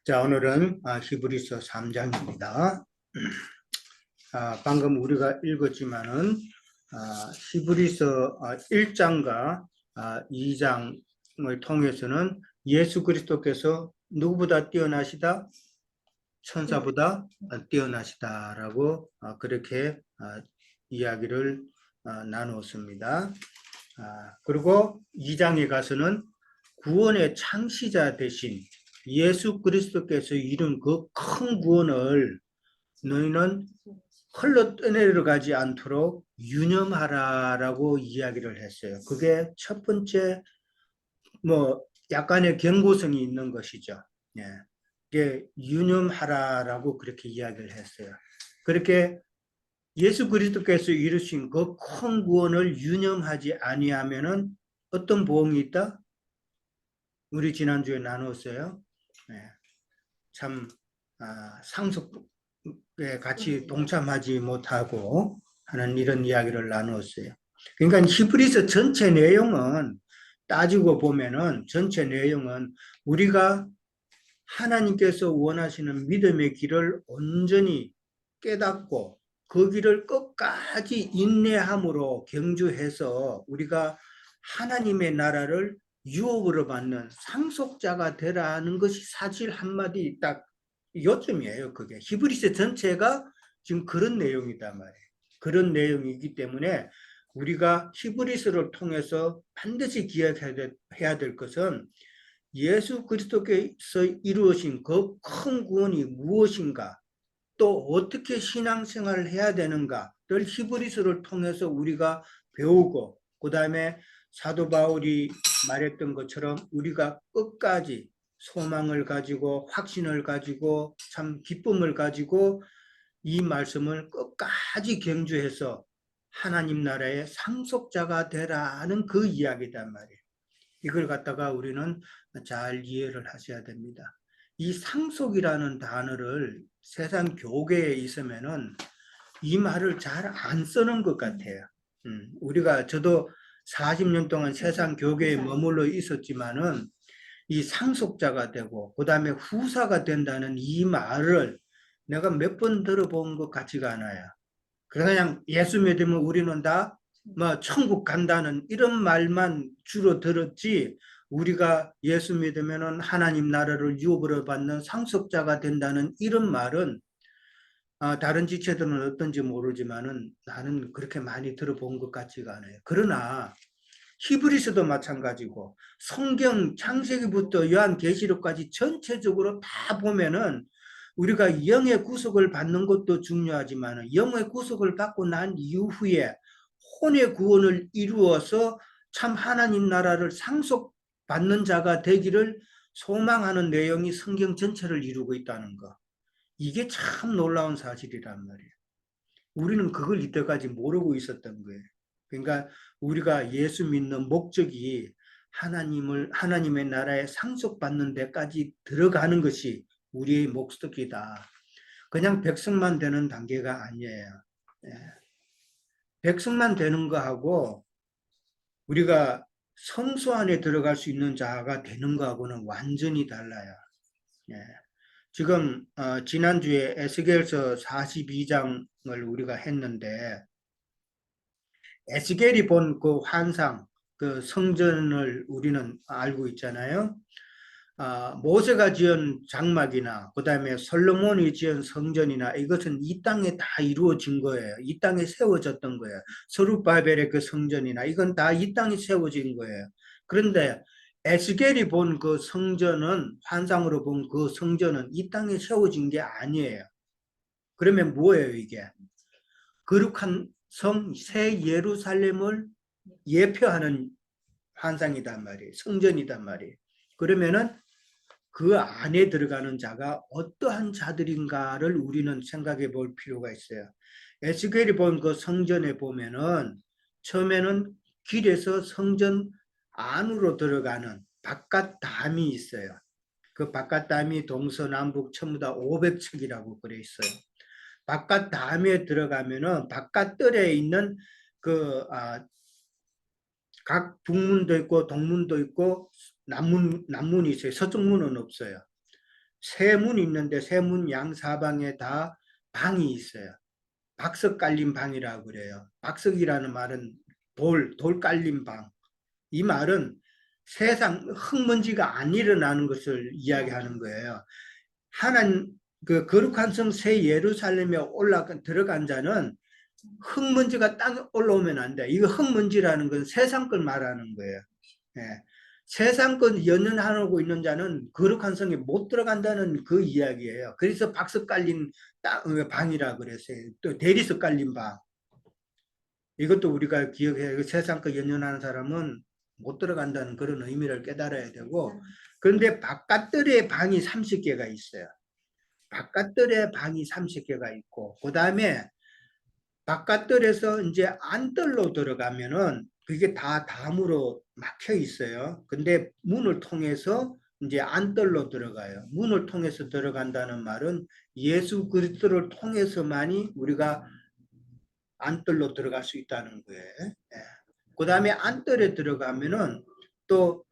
자, 오늘은 히브리서 3장입니다. 방금 우리가 읽었지만은 히브리서 1장과 2장을 통해서는 예수 그리스도께서 누구보다 뛰어나시다, 천사보다 뛰어나시다라고 그렇게 이야기를 나누었습니다. 그리고 2장에 가서는 구원의 창시자 되신 예수 그리스도께서 이룬 그 큰 구원을 너희는 흘러 떠내려가지 않도록 유념하라라고 이야기를 했어요. 그게 첫 번째 약간의 경고성이 있는 것이죠. 예. 이게 유념하라라고 그렇게 이야기를 했어요. 그렇게 예수 그리스도께서 이루신 그 큰 구원을 유념하지 아니하면은 어떤 보응이 있다? 우리 지난주에 나눴어요. 네. 참 상속에 같이 동참하지 못하고 하는 이런 이야기를 나누었어요. 그러니까 히브리서 전체 내용은 따지고 보면은 전체 내용은 우리가 하나님께서 원하시는 믿음의 길을 온전히 깨닫고 그 길을 끝까지 인내함으로 경주해서 우리가 하나님의 나라를 유업으로 받는 상속자가 되라는 것이 사실 한마디 딱 요점이에요. 그게 히브리서 전체가 지금 그런 내용이단 말이에요. 그런 내용이기 때문에 우리가 히브리서를 통해서 반드시 기억해야 될 것은 예수 그리스도께서 이루어진 그 큰 구원이 무엇인가, 또 어떻게 신앙생활을 해야 되는가를 히브리서를 통해서 우리가 배우고, 그 다음에 사도 바울이 말했던 것처럼 우리가 끝까지 소망을 가지고 확신을 가지고 참 기쁨을 가지고 이 말씀을 끝까지 경주해서 하나님 나라의 상속자가 되라는 그 이야기단 말이에요. 이걸 갖다가 우리는 잘 이해를 하셔야 됩니다. 이 상속이라는 단어를 세상 교계에 있으면은 이 말을 잘 안 쓰는 것 같아요. 저도 40년 동안 세상 교계에 머물러 있었지만은 이 상속자가 되고 그 다음에 후사가 된다는 이 말을 내가 몇 번 들어본 것 같지가 않아요. 그냥 예수 믿으면 우리는 다 천국 간다는 이런 말만 주로 들었지, 우리가 예수 믿으면 하나님 나라를 유업으로 받는 상속자가 된다는 이런 말은 다른 지체들은 어떤지 모르지만은 나는 그렇게 많이 들어본 것 같지가 않아요. 그러나 히브리서도 마찬가지고 성경 창세기부터 요한계시록까지 전체적으로 다 보면은 우리가 영의 구속을 받는 것도 중요하지만 영의 구속을 받고 난 이후에 혼의 구원을 이루어서 참 하나님 나라를 상속받는 자가 되기를 소망하는 내용이 성경 전체를 이루고 있다는 거. 이게 참 놀라운 사실이란 말이에요. 우리는 그걸 이때까지 모르고 있었던 거예요. 그러니까 우리가 예수 믿는 목적이 하나님의 나라에 상속받는 데까지 들어가는 것이 우리의 목적이다. 그냥 백성만 되는 단계가 아니에요. 예. 백성만 되는 거하고 우리가 성소 안에 들어갈 수 있는 자가 되는 거하고는 완전히 달라요. 예. 지금 지난주에 에스겔서 42장을 우리가 했는데 에스겔이 본 그 환상, 그 성전을 우리는 알고 있잖아요. 모세가 지은 장막이나 그 다음에 솔로몬이 지은 성전이나 이것은 이 땅에 다 이루어진 거예요. 이 땅에 세워졌던 거예요. 스룹바벨의 그 성전이나 이건 다 이 땅에 세워진 거예요. 그런데 에스겔이 본 그 성전은, 환상으로 본 그 성전은 이 땅에 세워진 게 아니에요. 그러면 뭐예요 이게? 거룩한 성 새 예루살렘을 예표하는 환상이단 말이에요. 성전이단 말이에요. 그러면은 그 안에 들어가는 자가 어떠한 자들인가를 우리는 생각해 볼 필요가 있어요. 에스겔이 본 그 성전에 보면은 처음에는 길에서 성전 안으로 들어가는 바깥 담이 있어요. 그 바깥 담이 동서남북 전부 다 500척이라고 그래 있어요. 바깥 담에 들어가면은 바깥 뜰에 있는 그 각 북문도 있고 동문도 있고 남문이 있어요. 서쪽문은 없어요. 세 문이 있는데 세 문 양사방에 다 방이 있어요. 박석 깔린 방이라고 그래요. 박석이라는 말은 돌 깔린 방. 이 말은 세상 흙먼지가 안 일어나는 것을 이야기하는 거예요. 하나님 그 거룩한 성 새 예루살렘에 들어간 자는 흙먼지가 땅에 올라오면 안 돼. 이거 흙먼지라는 건 세상 걸 말하는 거예요. 예. 세상 것 연연하고 있는 자는 거룩한 성에 못 들어간다는 그 이야기예요. 그래서 박석 깔린 방이라 그랬어요. 또 대리석 깔린 방. 이것도 우리가 기억해야 세상 것 연연하는 사람은 못 들어간다는 그런 의미를 깨달아야 되고, 그런데 바깥들의 방이 30개가 있어요. 바깥들의 방이 30개가 있고, 그 다음에 바깥들에서 이제 안뜰로 들어가면은 그게 다 담으로 막혀 있어요. 근데 문을 통해서 이제 안뜰로 들어가요. 문을 통해서 들어간다는 말은 예수 그리스도를 통해서만이 우리가 안뜰로 들어갈 수 있다는 거예요. 예. 그 다음에 안뜰에 들어가면은 또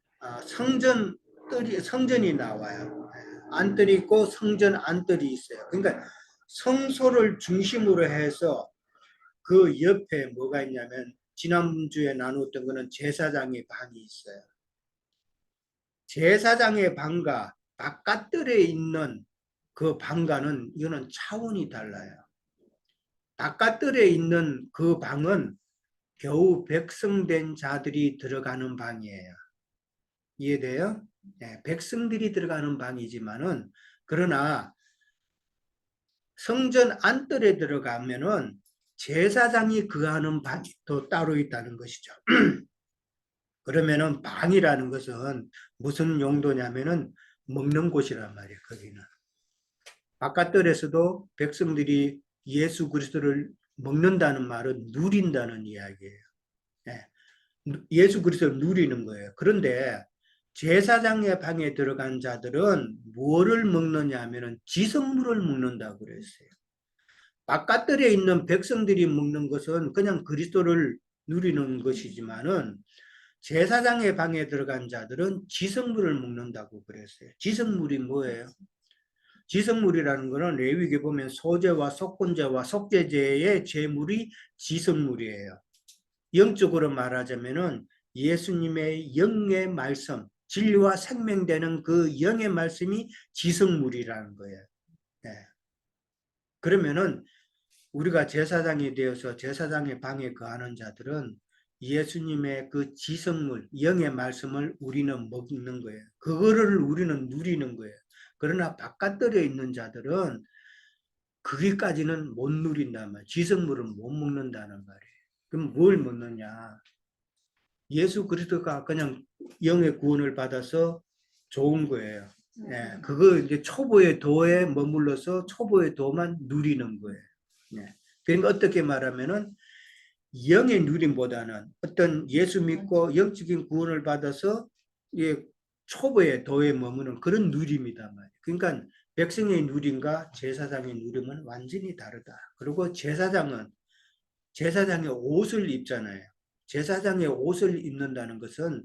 성전이 나와요. 안뜰이 있고 성전 안뜰이 있어요. 그러니까 성소를 중심으로 해서 그 옆에 뭐가 있냐면 지난주에 나누었던 거는 제사장의 방이 있어요. 제사장의 방과 바깥들에 있는 그 방과는 이거는 차원이 달라요. 바깥들에 있는 그 방은 겨우 백성된 자들이 들어가는 방이에요. 이해돼요? 네, 백성들이 들어가는 방이지만은 그러나 성전 안뜰에 들어가면은 제사장이 거하는 방이 또 따로 있다는 것이죠. 그러면은 방이라는 것은 무슨 용도냐면은 먹는 곳이란 말이에요. 거기는 바깥들에서도 백성들이 예수 그리스도를 먹는다는 말은 누린다는 이야기예요. 예. 예수 그리스도를 누리는 거예요. 그런데 제사장의 방에 들어간 자들은 뭐를 먹느냐 하면은 지성물을 먹는다고 그랬어요. 바깥들에 있는 백성들이 먹는 것은 그냥 그리스도를 누리는 것이지만은 제사장의 방에 들어간 자들은 지성물을 먹는다고 그랬어요. 지성물이 뭐예요? 지성물이라는 것은 레위기에 보면 소제와 속건제와 속죄제의 제물이 지성물이에요. 영적으로 말하자면은 예수님의 영의 말씀, 진리와 생명되는 그 영의 말씀이 지성물이라는 거예요. 네. 그러면은 우리가 제사장이 되어서 제사장의 방에 거하는 자들은 예수님의 그 지성물, 영의 말씀을 우리는 먹는 거예요. 그거를 우리는 누리는 거예요. 그러나 바깥들에 있는 자들은 거기까지는 못 누린단 말이에요. 지성물은 못 먹는다는 말이에요. 그럼 뭘 먹느냐? 예수 그리스도가 그냥 영의 구원을 받아서 좋은 거예요. 예, 그거 이제 초보의 도에 머물러서 초보의 도만 누리는 거예요. 예. 그러니까 어떻게 말하면은 영의 누림보다는 어떤 예수 믿고 영적인 구원을 받아서 예, 초보의 도에 머무는 그런 누림이다 말이에요. 그러니까 백성의 누림과 제사장의 누림은 완전히 다르다. 그리고 제사장의 옷을 입잖아요. 제사장의 옷을 입는다는 것은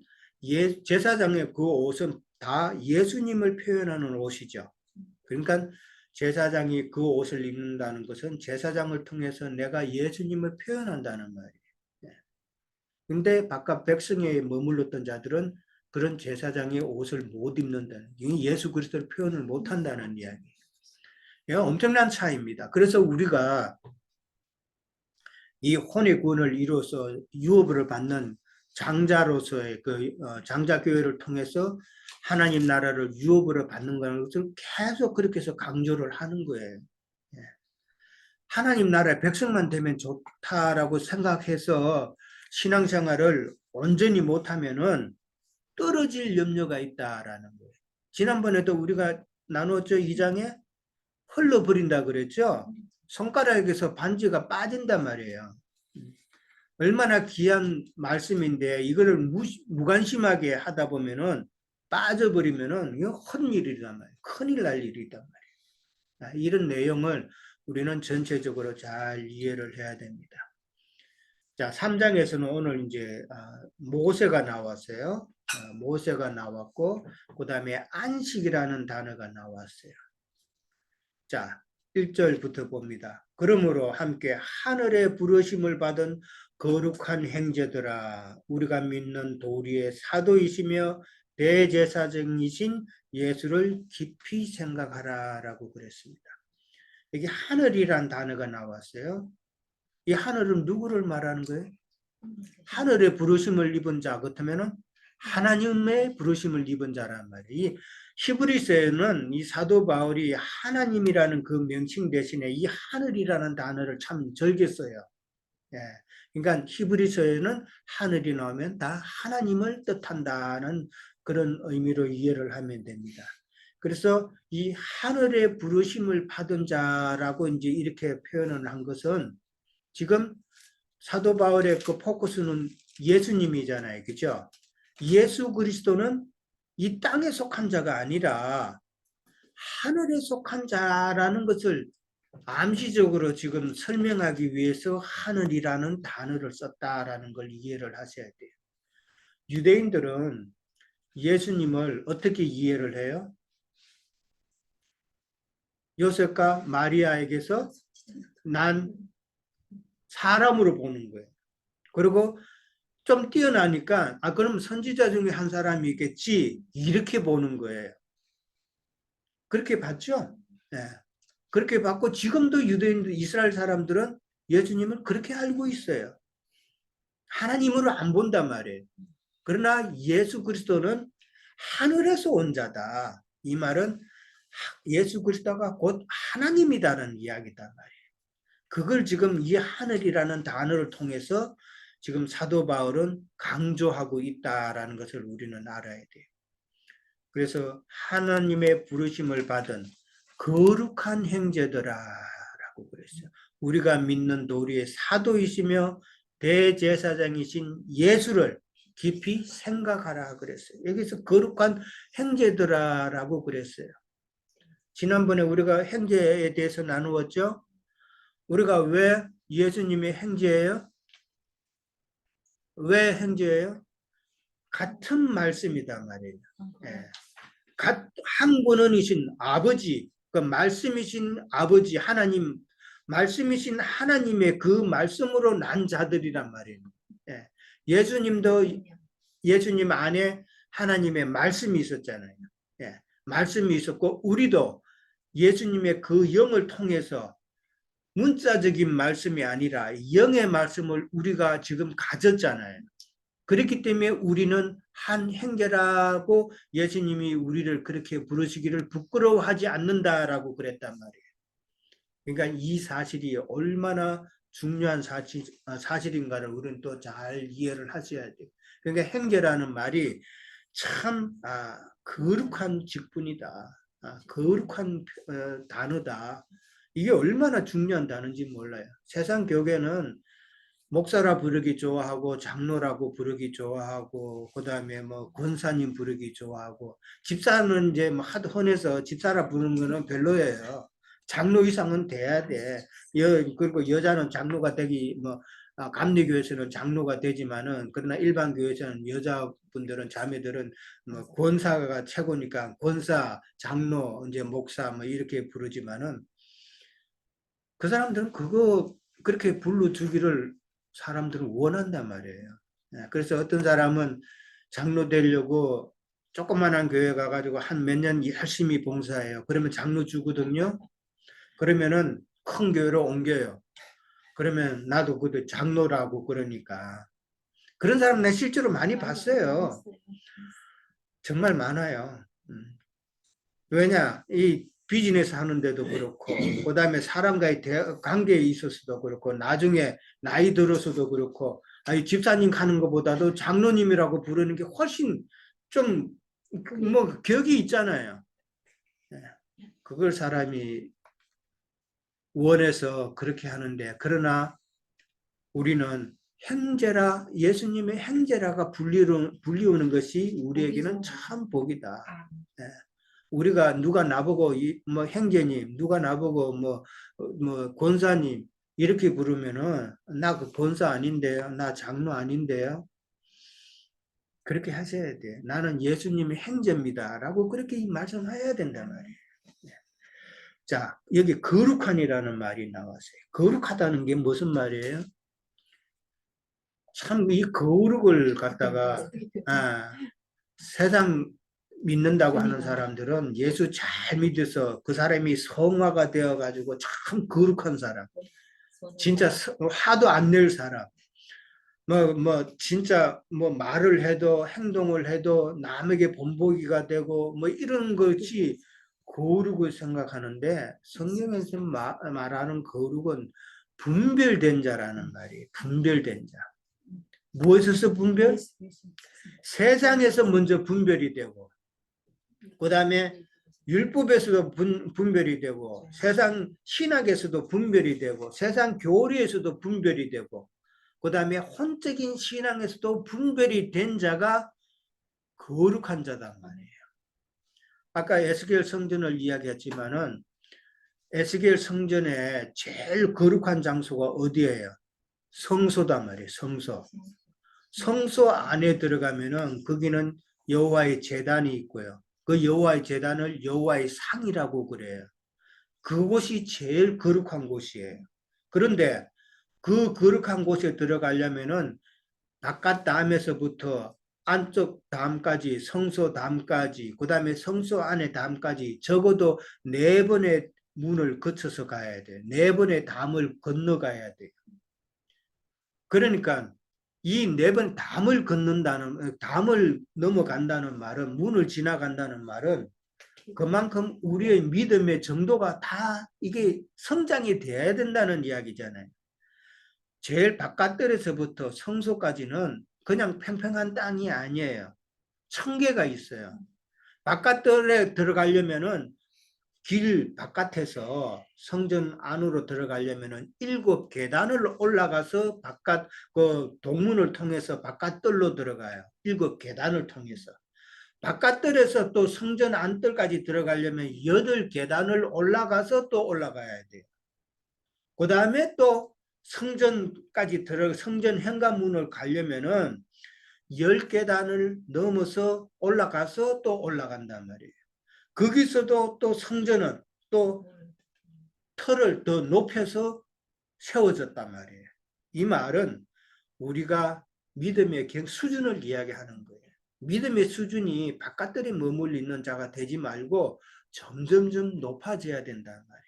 제사장의 그 옷은 다 예수님을 표현하는 옷이죠. 그러니까 제사장이 그 옷을 입는다는 것은 제사장을 통해서 내가 예수님을 표현한다는 말이에요. 근데 바깥 백성에 머물렀던 자들은 그런 제사장의 옷을 못 입는다는, 예수 그리스도를 표현을 못 한다는 이야기예요. 엄청난 차이입니다. 그래서 우리가 이 혼의 구원을 이루어서 유업을 받는 장자로서의 그 장자교회를 통해서 하나님 나라를 유업으로 받는 것을 계속 그렇게 해서 강조를 하는 거예요. 예. 하나님 나라의 백성만 되면 좋다라고 생각해서 신앙생활을 온전히 못하면은 떨어질 염려가 있다라는 거예요. 지난번에도 우리가 나눴죠. 2장에 흘러버린다 그랬죠. 손가락에서 반지가 빠진단 말이에요. 얼마나 귀한 말씀인데 이거를 무관심하게 하다 보면은 빠져버리면은 이거 헛일이란 말이에요. 큰일 날 일이단 말이에요. 이런 내용을 우리는 전체적으로 잘 이해를 해야 됩니다. 자, 3장에서는 오늘 이제 모세가 나왔어요. 모세가 나왔고 그 다음에 안식이라는 단어가 나왔어요. 자, 1절부터 봅니다. 그러므로 함께 하늘의 부르심을 받은 거룩한 행제들아, 우리가 믿는 도리의 사도이시며 대제사장이신 예수를 깊이 생각하라 라고 그랬습니다. 여기 하늘이란 단어가 나왔어요. 이 하늘은 누구를 말하는 거예요? 하늘의 부르심을 입은 자, 그렇다면 하나님의 부르심을 입은 자란 말이에요. 이 히브리서에는 이 사도 바울이 하나님이라는 그 명칭 대신에 이 하늘이라는 단어를 참 즐겨 써요. 예. 그러니까 히브리서에는 하늘이 나오면 다 하나님을 뜻한다는 그런 의미로 이해를 하면 됩니다. 그래서 이 하늘의 부르심을 받은 자라고 이제 이렇게 표현을 한 것은 지금 사도 바울의 그 포커스는 예수님이잖아요. 그죠? 예수 그리스도는 이 땅에 속한 자가 아니라 하늘에 속한 자라는 것을 암시적으로 지금 설명하기 위해서 하늘이라는 단어를 썼다라는 걸 이해를 하셔야 돼요. 유대인들은 예수님을 어떻게 이해를 해요? 요셉과 마리아에게서 난 사람으로 보는 거예요. 그리고 좀 뛰어나니까 그럼 선지자 중에 한 사람이겠지 이렇게 보는 거예요. 그렇게 봤죠? 네. 그렇게 봤고 지금도 유대인들 이스라엘 사람들은 예수님을 그렇게 알고 있어요. 하나님으로 안 본단 말이에요. 그러나 예수 그리스도는 하늘에서 온 자다. 이 말은 예수 그리스도가 곧 하나님이다는 이야기단 말이에요. 그걸 지금 이 하늘이라는 단어를 통해서 지금 사도 바울은 강조하고 있다라는 것을 우리는 알아야 돼요. 그래서 하나님의 부르심을 받은 거룩한 형제들아라고 그랬어요. 우리가 믿는 도리의 사도이시며 대제사장이신 예수를 깊이 생각하라 그랬어요. 여기서 거룩한 형제들아라고 그랬어요. 지난번에 우리가 형제에 대해서 나누었죠. 우리가 왜 예수님의 형제예요? 왜 형제예요? 같은 말씀이다 말이에요. 예. 한 권원이신 아버지, 그 말씀이신 아버지 하나님, 말씀이신 하나님의 그 말씀으로 난 자들이란 말이에요. 예. 예수님 안에 하나님의 말씀이 있었잖아요. 예. 말씀이 있었고 우리도 예수님의 그 영을 통해서 문자적인 말씀이 아니라 영의 말씀을 우리가 지금 가졌잖아요. 그렇기 때문에 우리는 한 형제라고 예수님이 우리를 그렇게 부르시기를 부끄러워하지 않는다라고 그랬단 말이에요. 그러니까 이 사실이 얼마나 중요한 사실인가를 우리는 또 잘 이해를 하셔야 돼요. 그러니까 형제라는 말이 참 거룩한 직분이다. 거룩한 단어다. 이게 얼마나 중요한 단어인지 몰라요. 세상 교회는 목사라 부르기 좋아하고 장로라고 부르기 좋아하고 그다음에 뭐 권사님 부르기 좋아하고 집사는 이제 뭐 하도 흔해서 집사라 부르는 거는 별로예요. 장로 이상은 돼야 돼. 그리고 여자는 장로가 되기 뭐 감리교에서는 장로가 되지만은 그러나 일반 교회에서는 여자분들은 자매들은 뭐 권사가 최고니까 권사, 장로, 이제 목사 뭐 이렇게 부르지만은 그 사람들은 그거 그렇게 불러주기를 사람들은 원한단 말이에요. 그래서 어떤 사람은 장로 되려고 조그만한 교회 가가지고 한 몇 년 열심히 봉사해요. 그러면 장로 주거든요. 그러면은 큰 교회로 옮겨요. 그러면 나도 그도 장로라고 그러니까. 그런 사람 내 실제로 많이 봤어요. 정말 많아요. 왜냐, 이 비즈니스 하는데도 그렇고, 그 다음에 사람과의 관계에 있어서도 그렇고, 나중에 나이 들어서도 그렇고, 집사님 가는 것보다도 장로님이라고 부르는 게 훨씬 좀, 뭐, 격이 있잖아요. 그걸 사람이 원해서 그렇게 하는데, 그러나 우리는 형제라, 예수님의 형제라가 불리우는 것이 우리에게는 참 복이다. 우리가 누가 나보고 뭐 형제님, 누가 나보고 뭐 권사님 이렇게 부르면은 나 그 권사 아닌데요, 나 장로 아닌데요. 그렇게 하셔야 돼. 나는 예수님의 행자입니다라고 그렇게 말씀해야 된단 말이에요. 자, 여기 거룩한이라는 말이 나왔어요. 거룩하다는 게 무슨 말이에요? 참 이 거룩을 갖다가 세상 믿는다고 하는 사람들은 예수 잘 믿어서 그 사람이 성화가 되어 가지고 참 거룩한 사람, 진짜 화도 안 낼 사람, 진짜 말을 해도 행동을 해도 남에게 본보기가 되고 이런 것이 거룩을 생각하는데 성경에서 말하는 거룩은 분별된 자라는 말이에요. 분별된 자. 무엇에서 분별? 세상에서 먼저 분별이 되고 그 다음에 율법에서도 분별이 되고 세상 신학에서도 분별이 되고 세상 교리에서도 분별이 되고 그 다음에 혼적인 신앙에서도 분별이 된 자가 거룩한 자단 말이에요. 아까 에스겔 성전을 이야기했지만은 에스겔 성전에 제일 거룩한 장소가 어디예요? 성소단 말이에요. 성소. 성소 안에 들어가면은 거기는 여호와의 제단이 있고요. 그 여호와의 제단을 여호와의 상이라고 그래요. 그곳이 제일 거룩한 곳이에요. 그런데 그 거룩한 곳에 들어가려면은 바깥 담에서부터 안쪽 담까지 성소 담까지 그 다음에 성소 안에 담까지 적어도 4번의 문을 거쳐서 가야 돼요. 4번의 담을 건너가야 돼요. 그러니까 이 4번 담을 넘어간다는 말은 문을 지나간다는 말은 그만큼 우리의 믿음의 정도가 다 이게 성장이 돼야 된다는 이야기잖아요. 제일 바깥들에서부터 성소까지는 그냥 평평한 땅이 아니에요. 청계가 있어요. 바깥들에 들어가려면은 길 바깥에서 성전 안으로 들어가려면은 7계단을 올라가서 바깥 그 동문을 통해서 바깥들로 들어가요. 7계단을 통해서. 바깥들에서 또 성전 안뜰까지 들어가려면 8계단을 올라가서 또 올라가야 돼요. 그 다음에 또 성전까지 성전 현관문을 가려면은 10계단을 넘어서 올라가서 또 올라간단 말이에요. 거기서도 또 성전은 또 터를 더 높여서 세워졌단 말이에요. 이 말은 우리가 믿음의 수준을 이야기하는 거예요. 믿음의 수준이 바깥들에 머물러 있는 자가 되지 말고 점점점 높아져야 된다는 말이에요.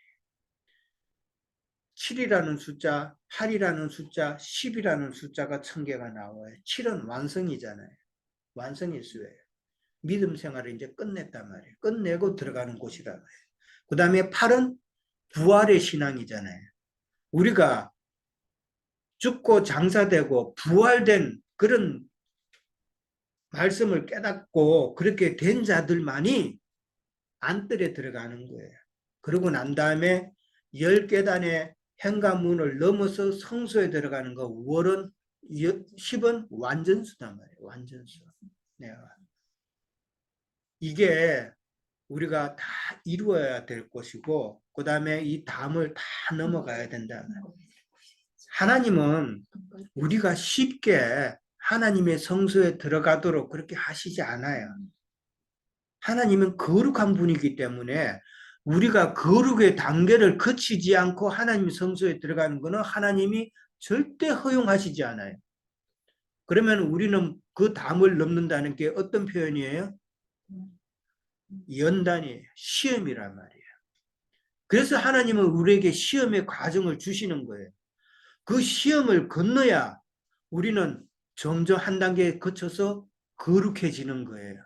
7이라는 숫자, 8이라는 숫자, 10이라는 숫자가 천개가 나와요. 7은 완성이잖아요. 완성의 수예요. 믿음 생활을 이제 끝냈단 말이에요. 끝내고 들어가는 곳이란 말이에요. 그 다음에 8은 부활의 신앙이잖아요. 우리가 죽고 장사되고 부활된 그런 말씀을 깨닫고 그렇게 된 자들만이 안뜰에 들어가는 거예요. 그러고 난 다음에 10계단의 현관문을 넘어서 성소에 들어가는 거. 월은 10은 완전수단 말이에요. 완전수. 네. 이게 우리가 다 이루어야 될 것이고 그 다음에 이 담을 다 넘어가야 된다. 하나님은 우리가 쉽게 하나님의 성소에 들어가도록 그렇게 하시지 않아요. 하나님은 거룩한 분이기 때문에 우리가 거룩의 단계를 거치지 않고 하나님 성소에 들어가는 것은 하나님이 절대 허용하시지 않아요. 그러면 우리는 그 담을 넘는다는 게 어떤 표현이에요? 연단이에요. 시험이란 말이에요. 그래서 하나님은 우리에게 시험의 과정을 주시는 거예요. 그 시험을 건너야 우리는 점점 한 단계 거쳐서 거룩해지는 거예요.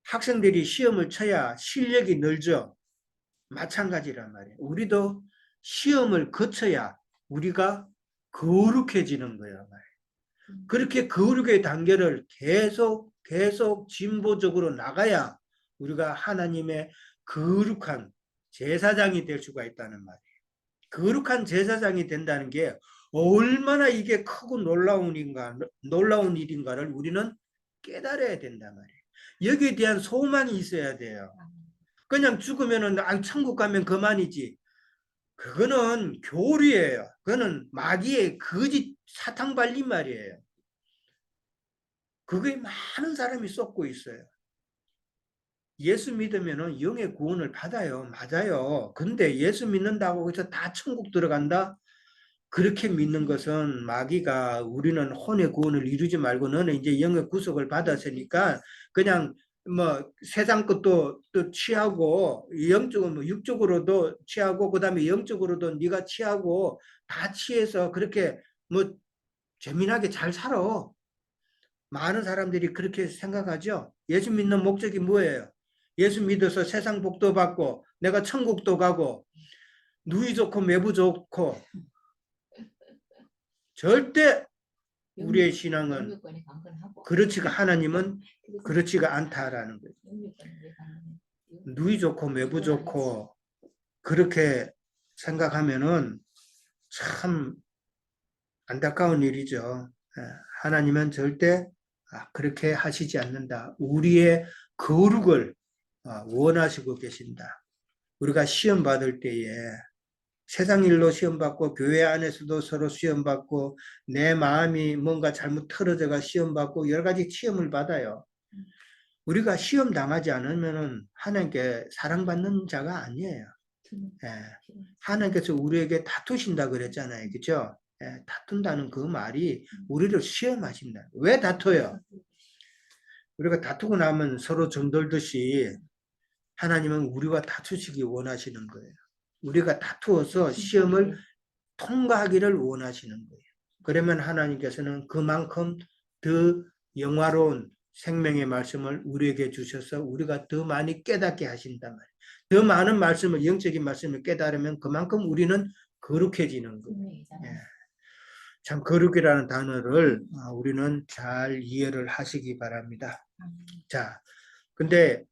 학생들이 시험을 쳐야 실력이 늘죠. 마찬가지란 말이에요. 우리도 시험을 거쳐야 우리가 거룩해지는 거예요. 그렇게 거룩의 단계를 계속 진보적으로 나가야 우리가 하나님의 거룩한 제사장이 될 수가 있다는 말이에요. 거룩한 제사장이 된다는 게 얼마나 이게 크고 놀라운 일인가를 우리는 깨달아야 된단 말이에요. 여기에 대한 소망이 있어야 돼요. 그냥 죽으면은 천국 가면 그만이지. 그거는 교리예요. 그거는 마귀의 거짓 사탕 발린 말이에요. 그게 많은 사람이 쏟고 있어요. 예수 믿으면 영의 구원을 받아요. 맞아요. 근데 예수 믿는다고 해서 다 천국 들어간다? 그렇게 믿는 것은 마귀가 우리는 혼의 구원을 이루지 말고 너는 이제 영의 구속을 받았으니까 그냥 뭐 세상 것도 또 취하고 영적으로 뭐 육적으로도 취하고 그다음에 영적으로도 네가 취하고 다 취해서 그렇게 뭐 재미나게 잘 살아. 많은 사람들이 그렇게 생각하죠. 예수 믿는 목적이 뭐예요? 예수 믿어서 세상 복도 받고 내가 천국도 가고 누이 좋고 매부 좋고 절대 우리의 신앙은 그렇지가 하나님은 그렇지가 않다라는 거죠. 누이 좋고 매부 좋고 그렇게 생각하면은 참 안타까운 일이죠. 하나님은 절대 그렇게 하시지 않는다. 우리의 거룩을 원하시고 계신다. 우리가 시험 받을 때에 세상 일로 시험받고 교회 안에서도 서로 시험받고 내 마음이 뭔가 잘못 틀어져가 시험받고 여러 가지 시험을 받아요. 우리가 시험 당하지 않으면 하나님께 사랑받는 자가 아니에요. 예. 하나님께서 우리에게 다투신다 그랬잖아요. 그죠? 예. 다툰다는 그 말이 우리를 시험하신다. 왜 다투요? 우리가 다투고 나면 서로 정돌듯이 하나님은 우리와 다투시기 원하시는 거예요. 우리가 다투어서 시험을 통과하기를 원하시는 거예요. 그러면 하나님께서는 그만큼 더 영화로운 생명의 말씀을 우리에게 주셔서 우리가 더 많이 깨닫게 하신단 말이에요. 더 많은 말씀을, 영적인 말씀을 깨달으면 그만큼 우리는 거룩해지는 거예요. 예. 참 거룩이라는 단어를 우리는 잘 이해를 하시기 바랍니다. 자, 근데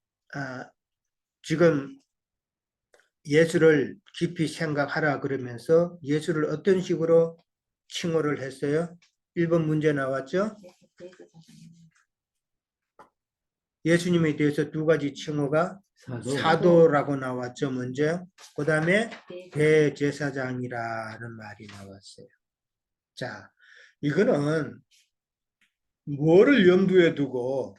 지금 예수를 깊이 생각하라 그러면서 예수를 어떤 식으로 칭호를 했어요? 1번 문제 나왔죠? 예수님에 대해서 두 가지 칭호가 사도라고 나왔죠, 먼저. 그 다음에 대제사장이라는 말이 나왔어요. 자, 이거는 뭐를 염두에 두고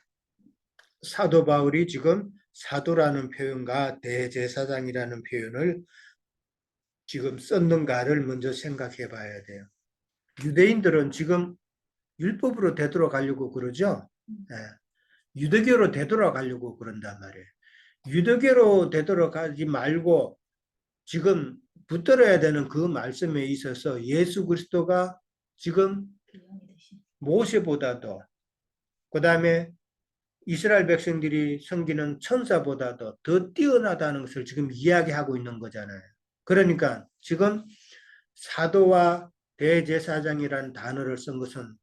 사도 바울이 지금 사도라는 표현과 대제사장이라는 표현을 지금 썼는가를 먼저 생각해 봐야 돼요. 유대인들은 지금 율법으로 되돌아가려고 그러죠. 예. 유대교로 되돌아가려고 그런단 말이에요. 유대교로 되돌아가지 말고 지금 붙들어야 되는 그 말씀에 있어서 예수 그리스도가 지금 모세보다도 그 다음에 이스라엘 백성들이 섬기는 천사보다도 더 뛰어나다는 것을 지금 이야기하고 있는 거잖아요. 그러니까 지금 사도와 대제사장이라는 단어를 쓴 것은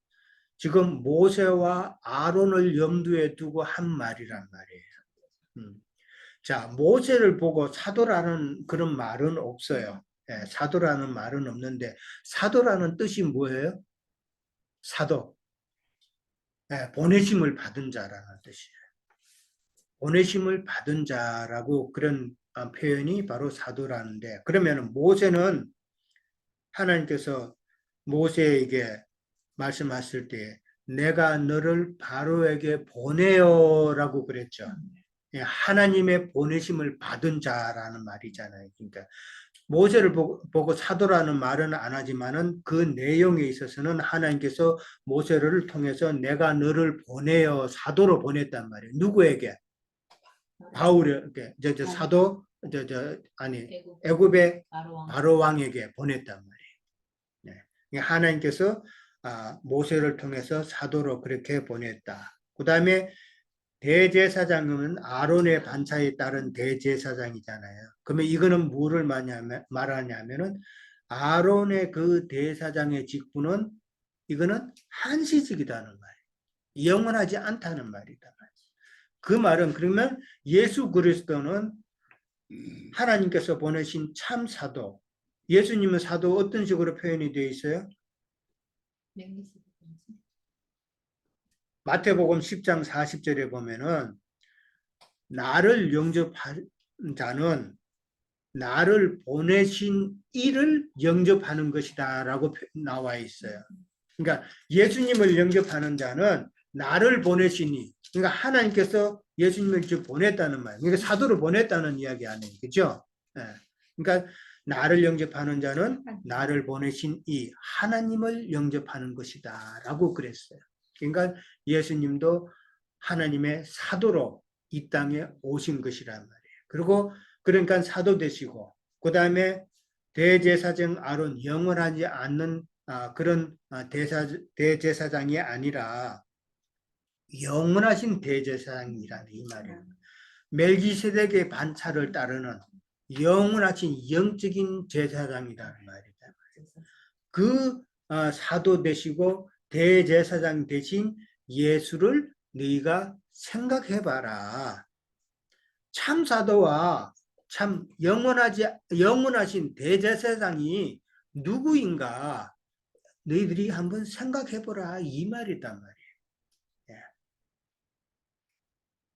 지금 모세와 아론을 염두에 두고 한 말이란 말이에요. 자, 모세를 보고 사도라는 그런 말은 없어요. 예, 사도라는 말은 없는데 사도라는 뜻이 뭐예요? 사도. 예, 보내심을 받은 자라는 뜻이에요. 보내심을 받은 자라고 그런 표현이 바로 사도라는데 그러면 모세는 하나님께서 모세에게 말씀하실 때 내가 너를 바로에게 보내어라고 그랬죠. 하나님의 보내심을 받은 자라는 말이잖아요. 그러니까 모세를 보고 사도라는 말은 안 하지만은 그 내용에 있어서는 하나님께서 모세를 통해서 내가 너를 보내어 사도로 보냈단 말이에요. 누구에게? 바울에게, 사도, 애굽의 바로 왕에게 보냈단 말이에요. 네. 하나님께서 모세를 통해서 사도로 그렇게 보냈다. 그 다음에 대제사장은 아론의 반차에 따른 대제사장이잖아요. 그러면 이거는 뭐를 말하냐면은 아론의 그 대사장의 직분은 이거는 한시직이라는 말이에요. 영원하지 않다는 말이다. 그 말은 그러면 예수 그리스도는 하나님께서 보내신 참 사도. 예수님은 사도 어떤 식으로 표현이 되어 있어요? 마태복음 10장 40절에 보면은 나를 영접한 자는 나를 보내신 이를 영접하는 것이다 라고 나와 있어요. 그러니까 예수님을 영접하는 자는 나를 보내시니. 그러니까 하나님께서 예수님을 지금 보냈다는 말. 그러니까 사도를 보냈다는 이야기 아니에요. 그죠? 예. 그러니까 나를 영접하는 자는 나를 보내신 이 하나님을 영접하는 것이다. 라고 그랬어요. 그러니까 예수님도 하나님의 사도로 이 땅에 오신 것이란 말이에요. 그리고 그러니까 사도 되시고, 그 다음에 대제사장 아론, 영원하지 않는 그런 대제사장이 아니라 영원하신 대제사장이라는 이 말이에요. 멜기세덱의 반차를 따르는 영원하신 영적인 제사장이라는 말이다. 그 사도 되시고 대제사장 되신 예수를 너희가 생각해봐라. 참 사도와 참 영원하신 대제사장이 누구인가 너희들이 한번 생각해보라 이 말이단 말이에요.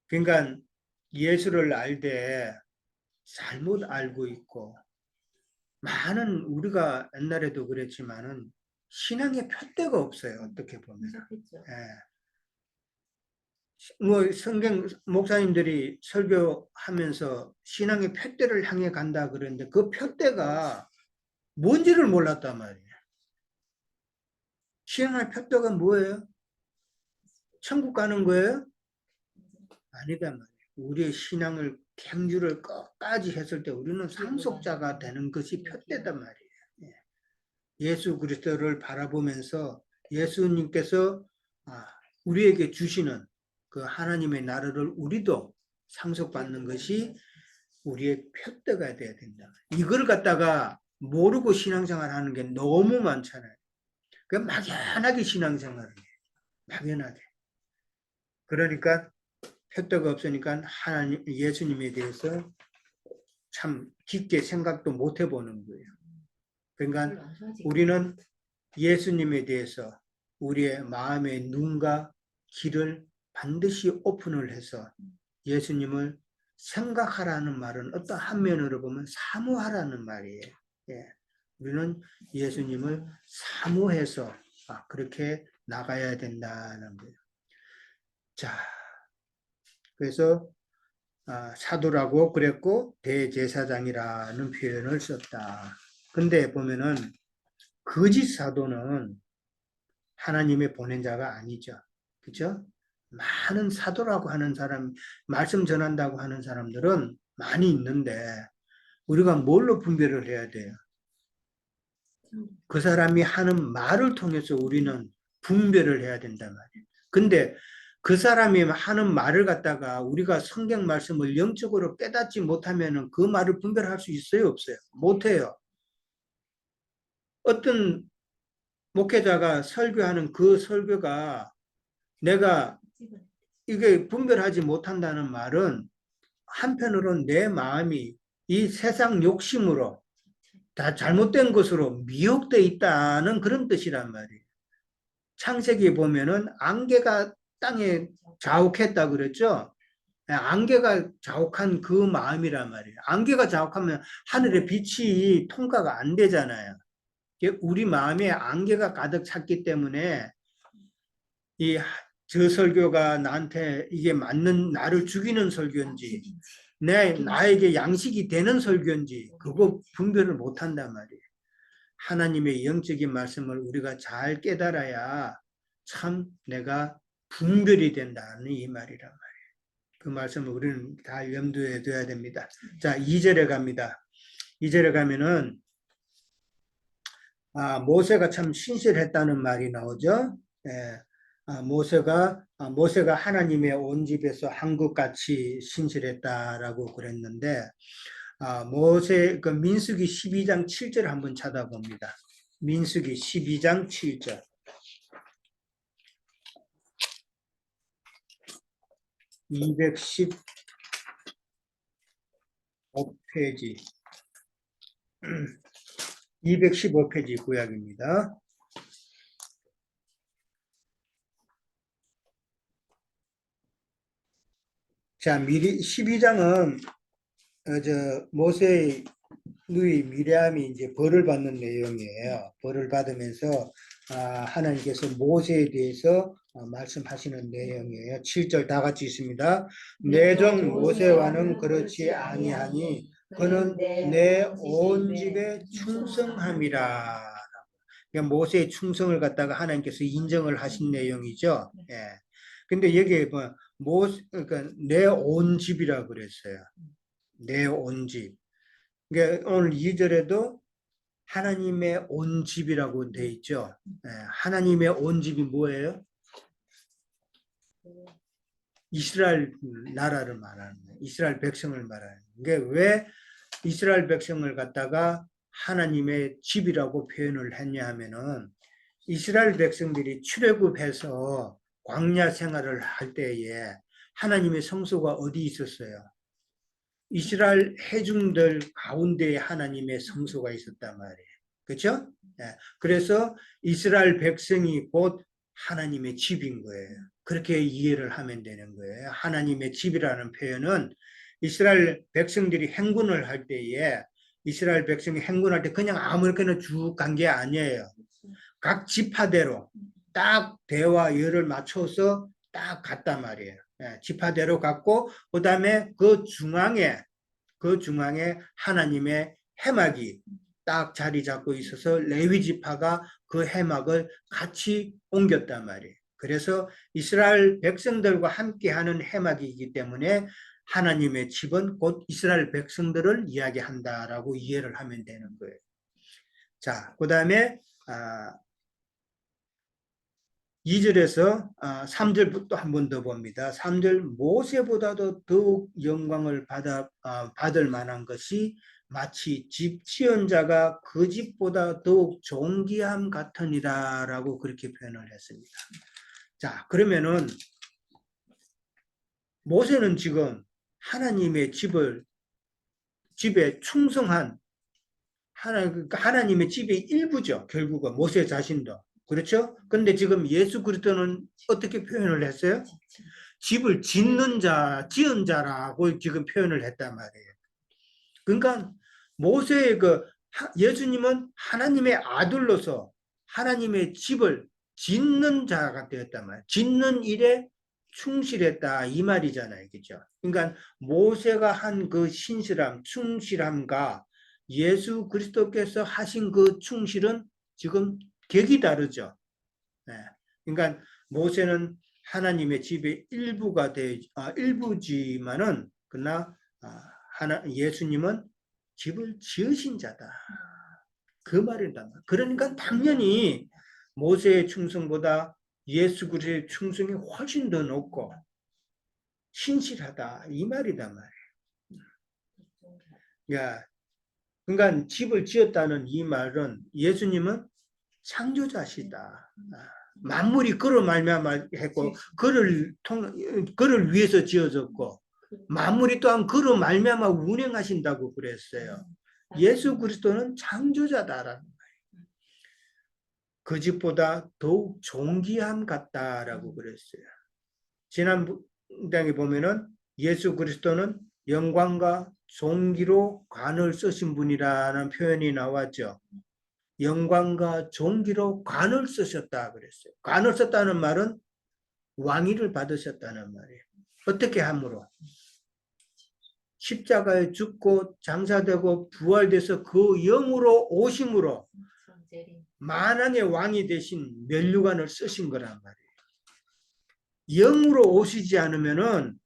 그러니까 예수를 알되 잘못 알고 있고, 많은 우리가 옛날에도 그랬지만은 신앙의 푯대가 없어요. 어떻게 보면. 뭐 성경 목사님들이 설교하면서 신앙의 푯대를 향해 간다 그랬는데 그 푯대가 뭔지를 몰랐단 말이에요. 신앙의 푯대가 뭐예요? 천국 가는 거예요? 아니다 말이에요. 우리의 신앙을 경주를 끝까지 했을 때 우리는 상속자가 되는 것이 푯대단 말이에요. 예수 그리스도를 바라보면서 예수님께서 우리에게 주시는 그 하나님의 나라를 우리도 상속받는 것이 우리의 푯대가 돼야 된다. 이걸 갖다가 모르고 신앙생활 하는 게 너무 많잖아요. 그 막연하게 신앙생활을 해요. 막연하게. 그러니까 푯대가 없으니까 하나님, 예수님에 대해서 참 깊게 생각도 못 해보는 거예요. 그러니까 우리는 예수님에 대해서 우리의 마음의 눈과 귀를 반드시 오픈을 해서 예수님을 생각하라는 말은 어떤 한 면으로 보면 사모하라는 말이에요. 예. 우리는 예수님을 사모해서 그렇게 나가야 된다는 거예요. 자, 그래서 사도라고 그랬고 대제사장이라는 표현을 썼다. 근데 보면은 거짓 사도는 하나님의 보낸 자가 아니죠. 그렇죠? 많은 사도라고 하는 사람, 말씀 전한다고 하는 사람들은 많이 있는데 우리가 뭘로 분별을 해야 돼요? 그 사람이 하는 말을 통해서 우리는 분별을 해야 된단 말이에요. 근데 그 사람이 하는 말을 갖다가 우리가 성경 말씀을 영적으로 깨닫지 못하면 그 말을 분별할 수 있어요? 없어요? 못해요. 어떤 목회자가 설교하는 그 설교가 내가 이게 분별하지 못한다는 말은 한편으로는 내 마음이 이 세상 욕심으로 다 잘못된 것으로 미혹되어 있다는 그런 뜻이란 말이에요. 창세기에 보면은 안개가 땅에 자욱했다 그랬죠. 안개가 자욱한 그 마음이란 말이에요. 안개가 자욱하면 하늘의 빛이 통과가 안 되잖아요. 우리 마음에 안개가 가득 찼기 때문에 저 설교가 나한테 이게 맞는, 나를 죽이는 설교인지 나에게 양식이 되는 설교인지 그거 분별을 못한단 말이에요. 하나님의 영적인 말씀을 우리가 잘 깨달아야 참 내가 분별이 된다는 이 말이란 말이에요. 그 말씀을 우리는 다 염두에 둬야 됩니다. 자, 2절에 갑니다. 2절에 가면은 모세가 참 신실했다는 말이 나오죠. 예. 모세가 하나님의 온 집에서 한국같이 신실했다라고 그랬는데 모세 그 민수기 12장 7절 한번 찾아봅니다. 민수기 12장 7절. 215페이지 215페이지 구약입니다. 자, 12장은 모세의 누이 미리암이 이제 벌을 받는 내용이에요. 벌을 받으면서 하나님께서 모세에 대해서 말씀하시는 내용이에요. 7절 다 같이 있습니다. 내 종 모세와는 그렇지 아니하니 그는 내 온 집에 충성함이라. 그러니까 모세의 충성을 갖다가 하나님께서 인정을 하신 내용이죠. 예. 근데 여기에 그러니까 내 온 집이라 그랬어요. 내 온 집. 그러니까 오늘 2절에도 하나님의 온 집이라고 돼 있죠. 예. 하나님의 온 집이 뭐예요? 이스라엘 나라를 말하는 거예요. 이스라엘 백성을 말하는 거예요. 그러니까 왜 이스라엘 백성을 갖다가 하나님의 집이라고 표현을 했냐 하면은 이스라엘 백성들이 출애굽해서 광야 생활을 할 때에 하나님의 성소가 어디 있었어요? 이스라엘 회중들 가운데에 하나님의 성소가 있었단 말이에요. 그렇죠? 그래서 이스라엘 백성이 곧 하나님의 집인 거예요. 그렇게 이해를 하면 되는 거예요. 하나님의 집이라는 표현은 이스라엘 백성들이 행군을 할 때에 이스라엘 백성이 행군할 때 그냥 아무렇게나 쭉 간 게 아니에요. 각 지파대로 딱 대와 열을 맞춰서 딱 갔단 말이에요. 지파대로 갔고 그 다음에 그 중앙에 하나님의 해막이 딱 자리 잡고 있어서 레위 지파가 그 해막을 같이 옮겼단 말이에요. 그래서 이스라엘 백성들과 함께하는 해막이기 때문에 하나님의 집은 곧 이스라엘 백성들을 이야기한다라고 이해를 하면 되는 거예요. 자, 그 다음에 2절에서 3절부터 한 번 더 봅니다. 3절 모세보다도 더욱 영광을 받을 만한 것이 마치 집 지은 자가 그 집보다 더욱 존귀함 같으니라 라고 그렇게 표현을 했습니다. 자, 그러면은 모세는 지금 하나님의 집에 충성한 하나님의 집의 일부죠. 결국은 모세 자신도. 그렇죠? 근데 지금 예수 그리스도는 어떻게 표현을 했어요? 집을 짓는 자, 지은 자라고 지금 표현을 했단 말이에요. 그러니까 모세의 예수님은 하나님의 아들로서 하나님의 집을 짓는 자가 되었단 말이에요. 짓는 일에 충실했다 이 말이잖아요. 그죠? 그러니까 모세가 한 그 신실함, 충실함과 예수 그리스도께서 하신 그 충실은 지금 격이 다르죠. 네. 그러니까 모세는 하나님의 집의 일부지만은 그러나 예수님은 집을 지으신 자다. 그 말이다. 그러니까 당연히 모세의 충성보다 예수 그리스도의 충성이 훨씬 더 높고 신실하다 이 말이다 말이에요. 야, 그러니까 집을 지었다는 이 말은 예수님은 창조자시다. 만물이 그로 말미암아 했고 그를 위해서 지어졌고 만물이 또한 그로 말미암아 운행하신다고 그랬어요. 예수 그리스도는 창조자다라는 거예요. 그 집보다 더욱 존귀함 같다라고 그랬어요. 지난 장에 보면은 예수 그리스도는 영광과 존귀로 관을 쓰신 분이라는 표현이 나왔죠. 영광과 존귀로 관을 쓰셨다 그랬어요. 관을 썼다는 말은 왕위를 받으셨다는 말이에요. 어떻게 함으로? 십자가에 죽고 장사되고 부활돼서 그 영으로 오심으로 만왕의 왕이 되신 면류관을 쓰신 거란 말이에요. 영으로 오시지 않으면은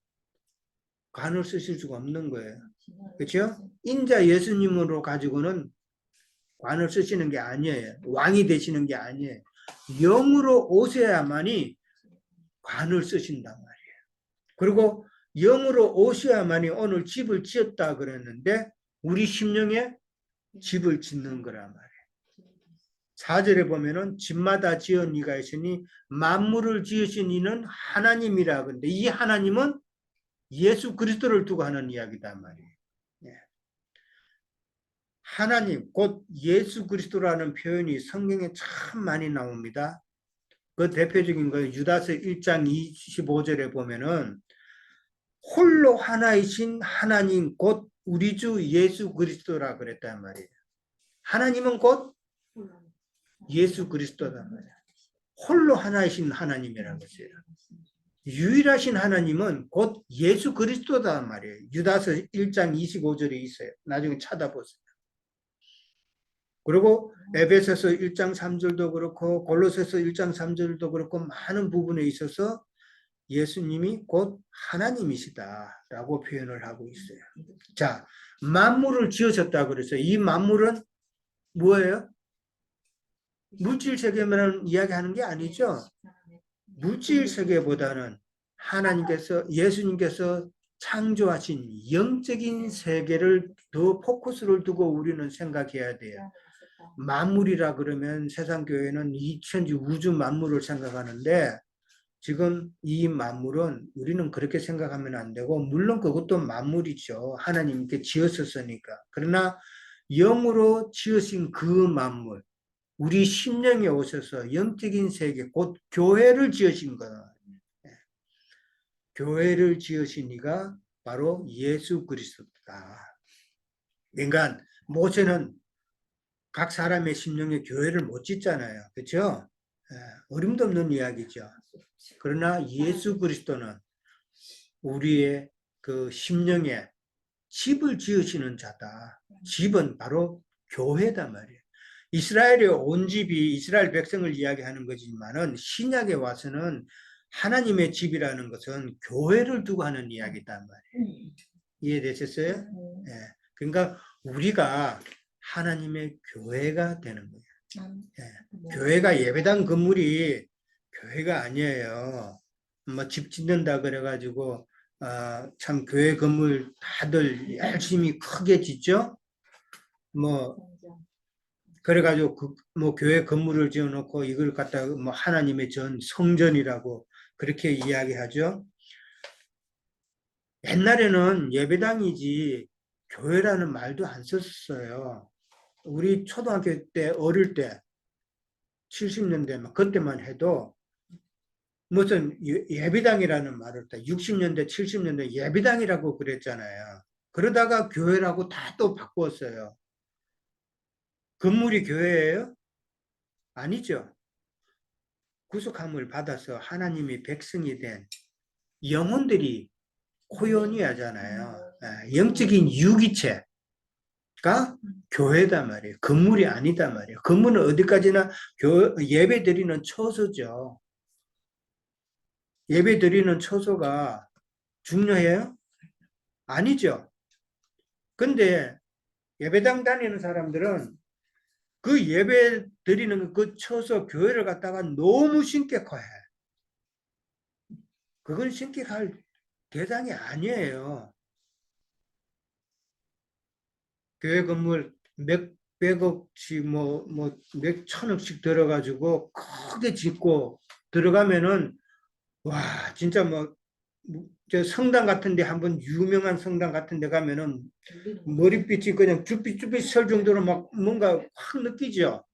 관을 쓰실 수가 없는 거예요. 그렇죠? 인자 예수님으로 가지고는 관을 쓰시는 게 아니에요. 왕이 되시는 게 아니에요. 영으로 오셔야만이 관을 쓰신단 말이에요. 그리고 영으로 오셔야만이 오늘 집을 지었다 그랬는데 우리 심령에 집을 짓는 거란 말이에요. 4절에 보면은 집마다 지은 이가 있으니 만물을 지으신 이는 하나님이라. 근데 이 하나님은 예수 그리스도를 두고 하는 이야기단 말이에요. 하나님, 곧 예수 그리스도라는 표현이 성경에 참 많이 나옵니다. 그 대표적인 거 유다서 1장 25절에 보면은 홀로 하나이신 하나님 곧 우리 주 예수 그리스도라 그랬단 말이에요. 하나님은 곧 예수 그리스도단 말이야. 홀로 하나이신 하나님이라는 것이에요. 유일하신 하나님은 곧 예수 그리스도단 말이에요. 유다서 1장 25절에 있어요. 나중에 찾아보세요. 그리고 에베소서 1장 3절도 그렇고 골로새서 1장 3절도 그렇고 많은 부분에 있어서 예수님이 곧 하나님이시다라고 표현을 하고 있어요. 자, 만물을 지으셨다고 그랬어요. 이 만물은 뭐예요? 물질 세계만 이야기하는 게 아니죠. 물질 세계보다는 하나님께서 예수님께서 창조하신 영적인 세계를 더 포커스를 두고 우리는 생각해야 돼요. 만물이라 그러면 세상 교회는 이 천지 우주 만물을 생각하는데 지금 이 만물은 우리는 그렇게 생각하면 안 되고 물론 그것도 만물이죠. 하나님께 지었었으니까. 그러나 영으로 지으신 그 만물 우리 심령에 오셔서 영적인 세계 곧 교회를 지으신 거다. 교회를 지으신 이가 바로 예수 그리스도다. 그러니까 모세는 각 사람의 심령에 교회를 못 짓잖아요. 그렇죠? 어림도 없는 이야기죠. 그러나 예수 그리스도는 우리의 그 심령에 집을 지으시는 자다. 집은 바로 교회다 말이에요. 이스라엘의 온 집이 이스라엘 백성을 이야기하는 거지만은 신약에 와서는 하나님의 집이라는 것은 교회를 두고 하는 이야기단 말이에요. 이해되셨어요? 예. 그러니까 우리가 하나님의 교회가 되는 거예요. 예. 교회가 예배당 건물이 교회가 아니에요. 뭐 집 짓는다 그래가지고 참 교회 건물 다들 열심히 크게 짓죠. 뭐 그래가지고 뭐 교회 건물을 지어놓고 이걸 갖다가 뭐 하나님의 성전이라고 그렇게 이야기하죠. 옛날에는 예배당이지 교회라는 말도 안 썼어요. 우리 초등학교 때 어릴 때 70년대 그때만 해도 무슨 예배당이라는 말을 다 60년대 70년대 예배당이라고 그랬잖아요. 그러다가 교회라고 다 또 바꾸었어요. 건물이 교회예요? 아니죠. 구속함을 받아서 하나님의 백성이 된 영혼들이 코요니아잖아요. 영적인 유기체가 교회다 말이에요. 건물이 아니다 말이에요. 건물은 어디까지나 예배 드리는 처소죠. 예배 드리는 처소가 중요해요? 아니죠. 근데 예배당 다니는 사람들은 그 예배 드리는 그 처소 교회를 갖다가 너무 신격화해. 그건 신격할 대상이 아니에요. 교회 건물 몇백억씩 몇천억씩 들어가지고 크게 짓고 들어가면은 와 진짜 저 성당 같은데 한번 유명한 성당 같은데 가면은 머리빛이 그냥 쭈삣쭈삣 설 정도로 막 뭔가 확 느끼죠.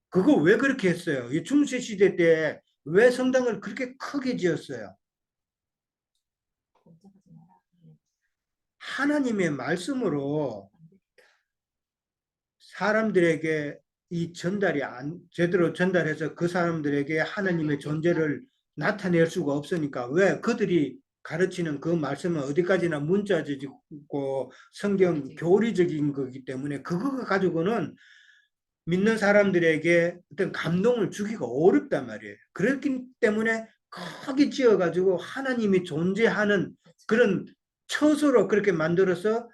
그거 왜 그렇게 했어요? 이 중세 시대 때 왜 성당을 그렇게 크게 지었어요? 하나님의 말씀으로 사람들에게 이 전달이 제대로 전달해서 그 사람들에게 하나님의 존재를 나타낼 수가 없으니까 왜 그들이 가르치는 그 말씀은 어디까지나 문자적이고 성경 교리적인 거기 때문에 그거 가지고는 믿는 사람들에게 어떤 감동을 주기가 어렵단 말이에요. 그렇기 때문에 크게 지어가지고 하나님이 존재하는 그런 처소로 그렇게 만들어서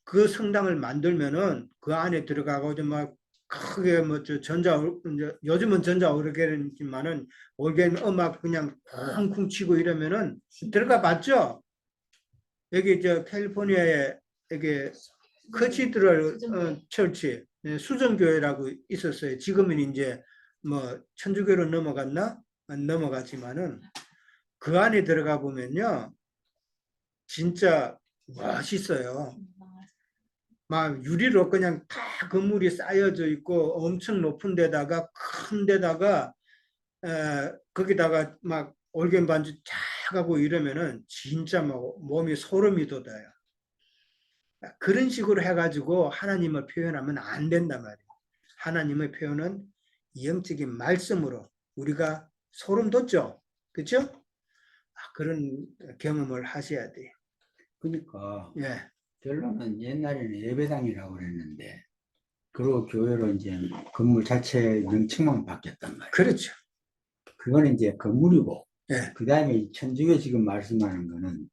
그 성당을 만들면은 그 안에 들어가고 막 크게 저 요즘은 전자 오르게는지만은 올게는 음악 그냥 쿵쿵 치고 이러면은 들어가 봤죠? 여기 캘리포니아에 여기 커치드럴 철치 수정교회라고 있었어요. 지금은 이제 뭐 천주교로 넘어갔나? 안 넘어갔지만은 그 안에 들어가 보면요. 진짜 멋있어요. 막 유리로 그냥 다 건물이 쌓여져 있고 엄청 높은 데다가 큰 데다가 거기다가 막 올겐 반주 쫙 하고 이러면은 진짜 막 몸이 소름이 돋아요. 그런 식으로 해가지고 하나님을 표현하면 안 된단 말이에요. 하나님의 표현은 영적인 말씀으로 우리가 소름 돋죠. 그렇죠? 그런 경험을 하셔야 돼요. 그러니까 예, 결론은 옛날에는 예배당이라고 그랬는데 그리고 교회로 이제 건물 자체 명칭만 바뀌었단 말이에요. 그렇죠. 그거는 이제 건물이고 예, 그 다음에 천주교 지금 말씀하는 거는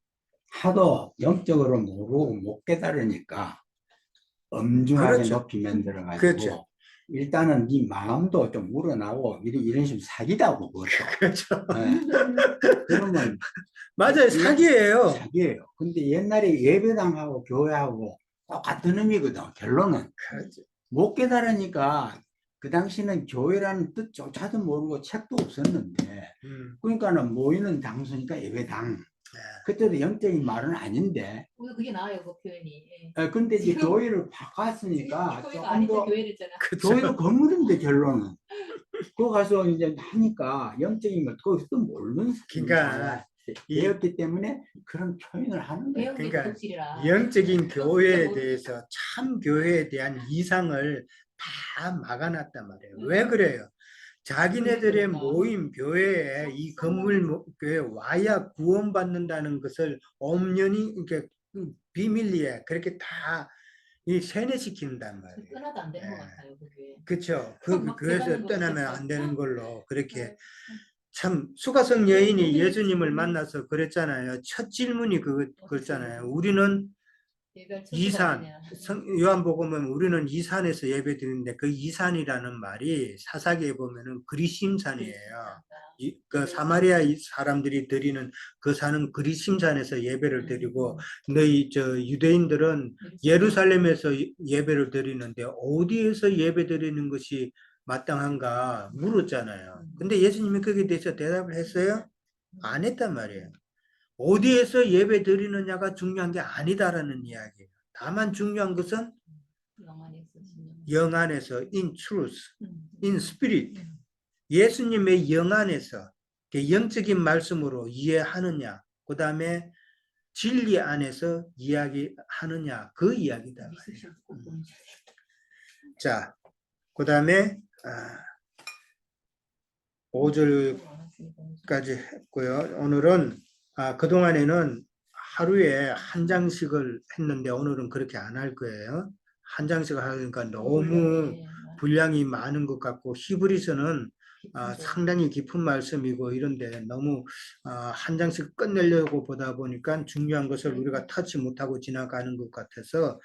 하도 영적으로 모르고 못 깨달으니까 엄중하게 그렇죠. 높이 만들어가지고 그렇죠. 일단은 네 마음도 좀 우러나고 이런 식으로 사기다고 그것도. 그렇죠. 예. 그러면 맞아요. 사기예요. 사기예요. 근데 옛날에 예배당하고 교회하고 똑같은 의미거든. 결론은 그렇죠. 못 깨달으니까 그 당시는 교회라는 뜻조차도 모르고 책도 없었는데 그러니까는 모이는 장소니까 예배당. 그때도 영적인 말은 아닌데. 그게 나아요, 그 표현이. 근데 이제 교회를 바꿨으니까 교회가 조금 아닌데 더 교회랬잖아. 교회도 건물인데 결론은. 그거 가서 이제 하니까 영적인 걸 거기서 모르는 그러니까 되었기 때문에 그런 표현을 하는 거예요. 그러니까 도둑질이라. 영적인 교회에 대해서 참 교회에 대한 이상을 다 막아놨단 말이에요. 왜 그래요? 자기네들의 모임 교회에 이 건물 교회에 와야 구원받는다는 것을 엄연히 이렇게 비밀리에 그렇게 다 이 세뇌시킨단 말이에요. 떠나도 안 되는 것 예. 같아요, 그게. 그렇죠. 막 교회에서 들어가는 떠나면 것도 안 되는 걸로 그렇게 네. 참 수가성 여인이 네. 예수님을 만나서 그랬잖아요. 첫 질문이 그랬잖아요. 우리는 이산, 요한복음은 우리는 이산에서 예배드리는데 그 이산이라는 말이 사사기에 보면은 그리심산이에요. 그 사마리아 사람들이 드리는 그 산은 그리심산에서 예배를 드리고 너희 유대인들은 예루살렘에서 예배를 드리는데 어디에서 예배 드리는 것이 마땅한가 물었잖아요. 근데 예수님이 거기에 대해서 대답을 했어요? 안 했단 말이에요. 어디에서 예배 드리느냐가 중요한 게 아니다라는 이야기예요. 다만 중요한 것은 영 안에서 in truth, in spirit, 예수님의 영 안에서 영적인 말씀으로 이해하느냐, 그 다음에 진리 안에서 이야기하느냐, 그 이야기다. 자, 그 다음에 5절까지 했고요. 오늘은 그동안에는 하루에 한 장씩을 했는데 오늘은 그렇게 안 할 거예요. 한 장씩 하니까 너무 분량이 많은 것 같고 히브리서는 상당히 깊은 말씀이고 이런데 너무 한 장씩 끝내려고 보다 보니까 중요한 것을 우리가 터치 못하고 지나가는 것 같아서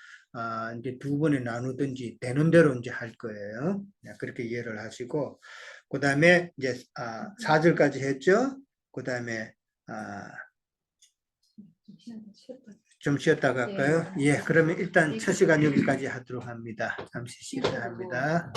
이제 두 번에 나누든지 되는 대로 이제 할 거예요. 그렇게 이해를 하시고 그 다음에 이제 4절까지 했죠. 그 다음에 좀 쉬었다 갈까요? 예, 그러면 일단 첫 시간 여기까지 하도록 합니다. 잠시 쉬었다 합니다.